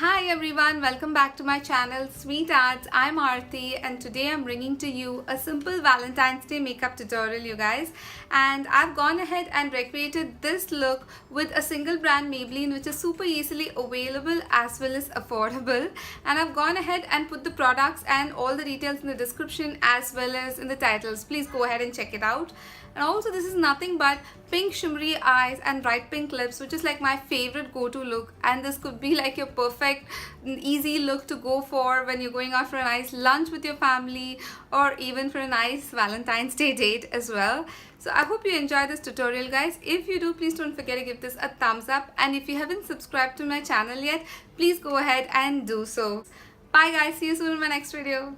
Hi everyone, welcome back to my channel Sweethearts. I'm Aarti and today I'm bringing to you a simple Valentine's Day makeup tutorial, you guys. And I've gone ahead and recreated this look with a single brand Maybelline, which is super easily available as well as affordable. And I've gone ahead and put the products and all the details in the description as well as in the titles. Please go ahead and check it out. And also this is nothing but pink shimmery eyes and bright pink lips, which is like my favorite go-to look, and this could be like your perfect easy look to go for when you're going out for a nice lunch with your family or even for a nice Valentine's Day date as well. So I hope you enjoy this tutorial, guys. If you do, please don't forget to give this a thumbs up, and if you haven't subscribed to my channel yet, please go ahead and do so. Bye guys, see you soon in my next video.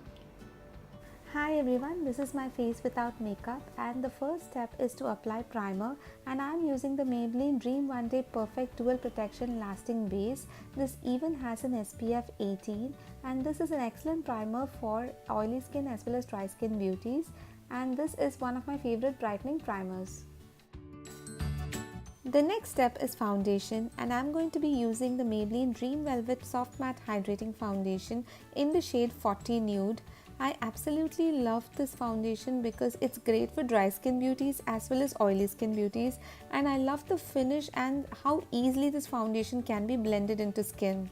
Hi everyone, this is my face without makeup, and the first step is to apply primer, and I am using the Maybelline Dream One Day Perfect Dual Protection Lasting Base. This even has an SPF 18, and this is an excellent primer for oily skin as well as dry skin beauties, and this is one of my favorite brightening primers. The next step is foundation, and I'm going to be using the Maybelline Dream Velvet Soft Matte Hydrating Foundation in the shade 40 Nude. I absolutely love this foundation because it's great for dry skin beauties as well as oily skin beauties, and I love the finish and how easily this foundation can be blended into skin.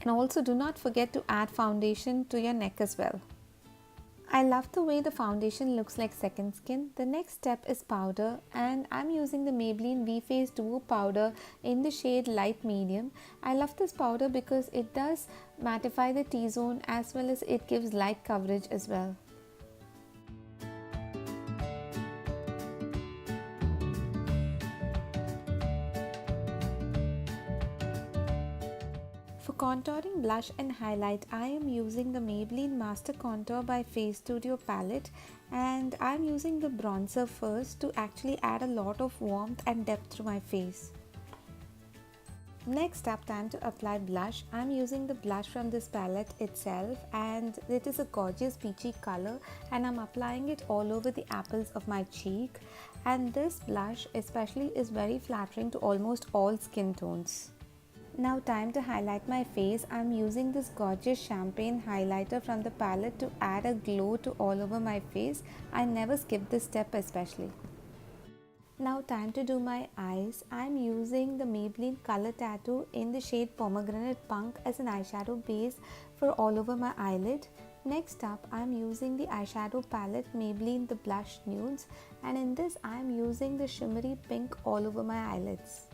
And also do not forget to add foundation to your neck as well. I love the way the foundation looks like second skin. The next step is powder, and I'm using the Maybelline V-Face Duo powder in the shade light medium. I love this powder because it does mattify the T-zone as well as it gives light coverage as well. For contouring, blush and highlight, I am using the Maybelline Master Contour by Face Studio palette, and I am using the bronzer first to actually add a lot of warmth and depth to my face. Next up, time to apply blush. I am using the blush from this palette itself, and it is a gorgeous peachy color, and I'm applying it all over the apples of my cheek, and this blush especially is very flattering to almost all skin tones. Now time to highlight my face. I'm using this gorgeous champagne highlighter from the palette to add a glow to all over my face. I never skip this step especially. Now time to do my eyes. I'm using the Maybelline Color Tattoo in the shade Pomegranate Punk as an eyeshadow base for all over my eyelid. Next up, I'm using the eyeshadow palette Maybelline the Blush Nudes, and in this I'm using the shimmery pink all over my eyelids.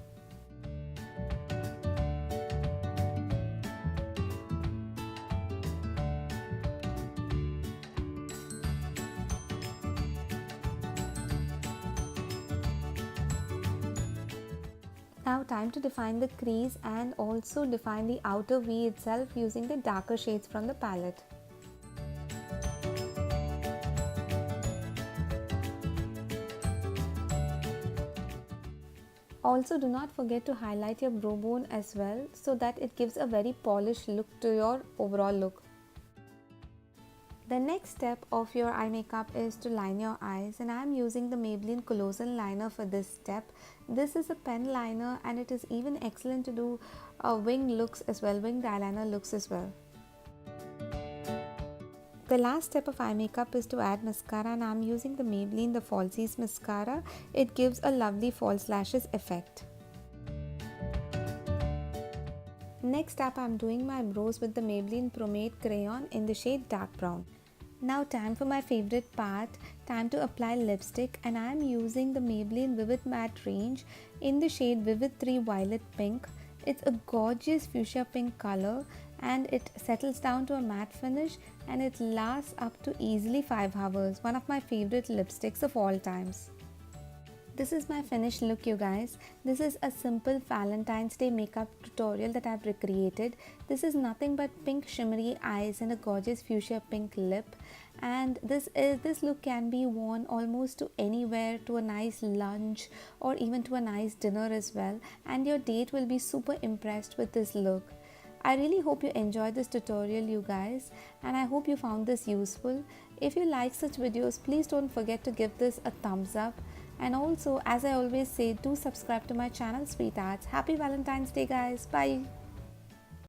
Now time to define the crease and also define the outer V itself using the darker shades from the palette. Also do not forget to highlight your brow bone as well so that it gives a very polished look to your overall look. The next step of your eye makeup is to line your eyes, and I am using the Maybelline Colossal Liner for this step. This is a pen liner and it is even excellent to do wing looks as well, winged eyeliner looks as well. The last step of eye makeup is to add mascara, and I am using the Maybelline The Falsies Mascara. It gives a lovely false lashes effect. Next up, I am doing my brows with the Maybelline Pomade Crayon in the shade Dark Brown. Now time for my favorite part, time to apply lipstick, and I am using the Maybelline Vivid Matte range in the shade Vivid 3 Violet Pink. It's a gorgeous fuchsia pink color, and it settles down to a matte finish, and it lasts up to easily 5 hours. One of my favorite lipsticks of all times. This is my finished look, you guys. This is a simple Valentine's Day makeup tutorial that I've recreated. This is nothing but pink shimmery eyes and a gorgeous fuchsia pink lip. And this look can be worn almost to anywhere, to a nice lunch or even to a nice dinner as well. And your date will be super impressed with this look. I really hope you enjoyed this tutorial, you guys, and I hope you found this useful. If you like such videos, please don't forget to give this a thumbs up. And also, as I always say, do subscribe to my channel, sweethearts. Happy Valentine's Day, guys. Bye.